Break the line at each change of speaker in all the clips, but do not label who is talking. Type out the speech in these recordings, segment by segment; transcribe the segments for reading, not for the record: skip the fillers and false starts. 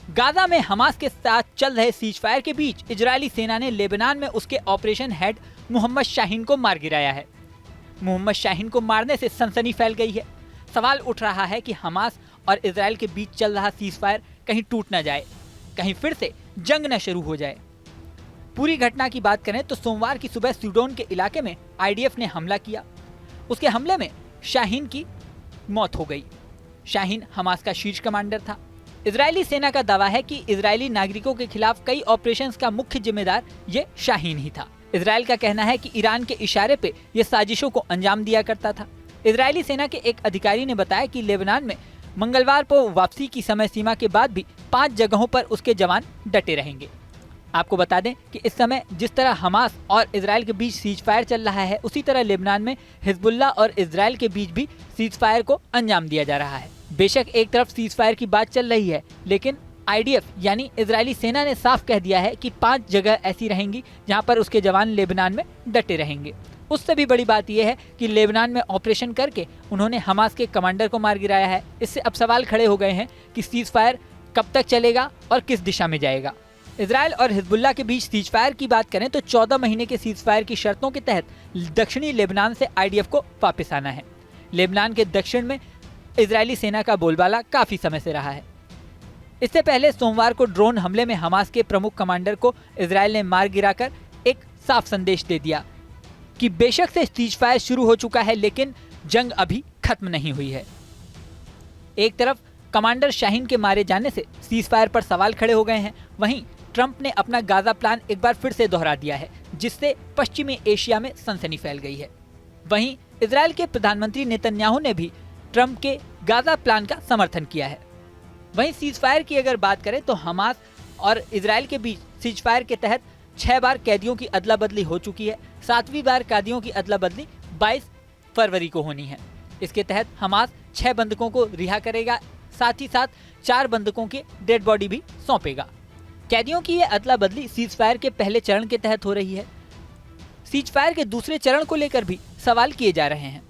Gaza में Hamas के साथ चल रहे सीज फायर के बीच इजरायली सेना ने लेबनान में उसके ऑपरेशन हेड मोहम्मद शाहीन को मार गिराया है। मोहम्मद शाहीन को मारने से सनसनी फैल गई है। सवाल उठ रहा है कि हमास और इजरायल के बीच चल रहा सीज फायर कहीं टूट न जाए, कहीं फिर से जंग न शुरू हो जाए। पूरी घटना की बात करें तो सोमवार की सुबह सीडोन के इलाके में आईडीएफ ने हमला किया। उसके हमले में शाहीन की मौत हो गई। शाहीन हमास का शीर्ष कमांडर था। इजरायली सेना का दावा है कि इजरायली नागरिकों के खिलाफ कई ऑपरेशंस का मुख्य जिम्मेदार ये शाहीन ही था। इजरायल का कहना है कि ईरान के इशारे पे ये साजिशों को अंजाम दिया करता था। इजरायली सेना के एक अधिकारी ने बताया कि लेबनान में मंगलवार को वापसी की समय सीमा के बाद भी 5 जगहों पर उसके जवान डटे रहेंगे। आपको बता दें कि इस समय जिस तरह हमास और इजरायल के बीच सीज फायर चल रहा है, उसी तरह लेबनान में हिजबुल्लाह और इजरायल के बीच भी सीज फायर को अंजाम दिया जा रहा है। बेशक एक तरफ सीज फायर की बात चल रही है, लेकिन आईडीएफ यानी इजरायली सेना ने साफ कह दिया है कि 5 जगह ऐसी रहेंगी जहां पर उसके जवान लेबनान में डटे रहेंगे। उससे भी बड़ी बात यह है कि लेबनान में ऑपरेशन करके उन्होंने हमास के कमांडर को मार गिराया है। इससे अब सवाल खड़े हो गए हैं कि सीज फायर कब तक चलेगा और किस दिशा में जाएगा। इजरायल और हिजबुल्लाह के बीच सीज फायर की बात करें तो 14 महीने के सीज फायर की शर्तों के तहत दक्षिणी लेबनान से आईडीएफ को वापस आना है। लेबनान के दक्षिण में इजरायली सेना का बोलबाला काफी समय से रहा है। इससे पहले सोमवार को ड्रोन हमले में हमास के प्रमुख कमांडर को इजरायल ने मार गिराकर एक साफ संदेश दे दिया कि बेशक से सीज फायर शुरू हो चुका है, लेकिन जंग अभी खत्म नहीं हुई है। एक तरफ कमांडर शाहीन के मारे जाने से सीज फायर पर सवाल खड़े हो गए हैं, वहीं ट्रंप ने अपना गाजा प्लान एक बार फिर से दोहरा दिया है, जिससे पश्चिमी एशिया में सनसनी फैल गई है। वहीं इजरायल के प्रधानमंत्री नेतन्याहू ने भी ट्रंप के गाजा प्लान का समर्थन किया है। वहीं सीज फायर की अगर बात करें तो हमास और इजरायल के बीच सीज फायर के तहत 6 बार कैदियों की अदला बदली हो चुकी है। 7वीं बार कैदियों की अदला बदली 22 फरवरी को होनी है। इसके तहत हमास 6 बंधकों को रिहा करेगा, साथ ही साथ 4 बंधकों की डेड बॉडी भी सौंपेगा। कैदियों की यह अदला बदली सीज फायर के पहले चरण के तहत हो रही है। सीज फायर के दूसरे चरण को लेकर भी सवाल किए जा रहे हैं।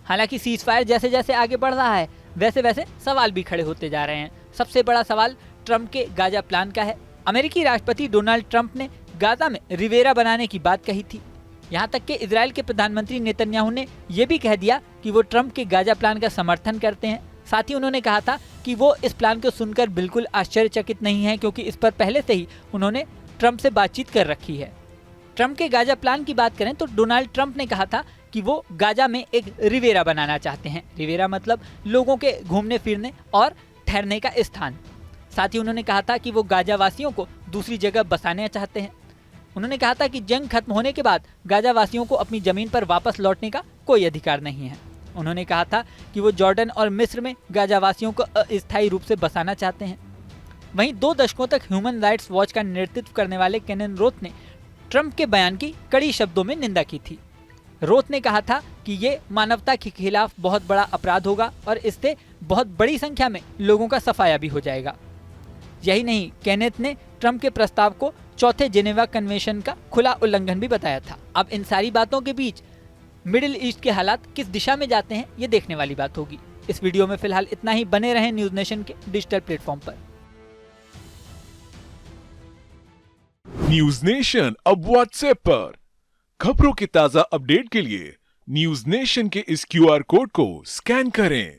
हालांकि सीज फायर जैसे जैसे आगे बढ़ रहा है, वैसे वैसे सवाल भी खड़े होते जा रहे हैं। सबसे बड़ा सवाल ट्रंप के गाजा प्लान का है। अमेरिकी राष्ट्रपति डोनाल्ड ट्रंप ने गाजा में रिवेरा बनाने की बात कही थी। यहाँ तक कि इजरायल के प्रधानमंत्री नेतन्याहू ने यह भी कह दिया कि वो ट्रंप के गाजा प्लान का समर्थन करते हैं। साथ ही उन्होंने कहा था कि वो इस प्लान को सुनकर बिल्कुल आश्चर्यचकित नहीं है, क्योंकि इस पर पहले से ही उन्होंने ट्रंप से बातचीत कर रखी है। ट्रंप के गाजा प्लान की बात करें तो डोनाल्ड ट्रंप ने कहा था कि वो गाजा में एक रिवेरा बनाना चाहते हैं। रिवेरा मतलब लोगों के घूमने फिरने और ठहरने का स्थान। साथ ही उन्होंने कहा था कि वो गाजा वासियों को दूसरी जगह बसाना चाहते हैं। उन्होंने कहा था कि जंग खत्म होने के बाद गाजा वासियों को अपनी जमीन पर वापस लौटने का कोई अधिकार नहीं है। उन्होंने कहा था कि वो जॉर्डन और मिस्र में गाजा वासियों को अस्थायी रूप से बसाना चाहते हैं। वहीं 2 दशकों तक ह्यूमन राइट्स वॉच का नेतृत्व करने वाले केनेन रोथ ने ट्रंप के बयान की कड़ी शब्दों में निंदा की थी। रोथ ने कहा था कि ये मानवता के खिलाफ बहुत बड़ा अपराध होगा और इससे बहुत बड़ी संख्या में लोगों का सफाया भी हो जाएगा। यही नहीं, केनेथ ने ट्रंप के प्रस्ताव को चौथे जेनेवा कन्वेंशन का खुला उल्लंघन भी बताया था। अब इन सारी बातों के बीच मिडिल ईस्ट के हालात किस दिशा में जाते हैं, ये देखने वाली बात होगी। इस वीडियो में फिलहाल इतना ही। बने रहें न्यूज नेशन के डिजिटल प्लेटफॉर्म पर।
न्यूज नेशन अब व्हाट्सएप पर। खबरों के ताजा अपडेट के लिए न्यूज नेशन के इस क्यूआर कोड को स्कैन करें।